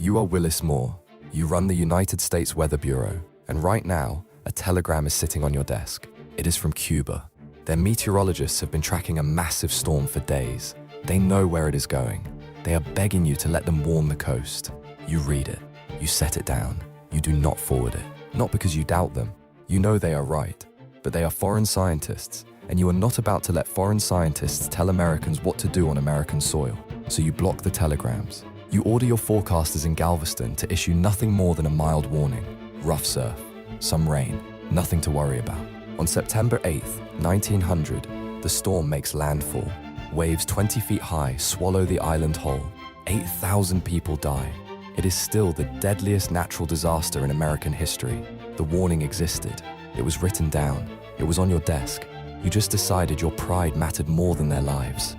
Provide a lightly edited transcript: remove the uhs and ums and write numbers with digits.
You are Willis Moore. You run the United States Weather Bureau, and right now, a telegram is sitting on your desk. It is from Cuba. Their meteorologists have been tracking a massive storm for days. They know where it is going. They are begging you to let them warn the coast. You read it. You set it down. You do not forward it. Not because you doubt them. You know they are right. But they are foreign scientists, and you are not about to let foreign scientists tell Americans what to do on American soil. So you block the telegrams. You order your forecasters in Galveston to issue nothing more than a mild warning. Rough surf, some rain, nothing to worry about. On September 8th, 1900, the storm makes landfall. Waves 20 feet high swallow the island whole. 8,000 people die. It is still the deadliest natural disaster in American history. The warning existed. It was written down. It was on your desk. You just decided your pride mattered more than their lives.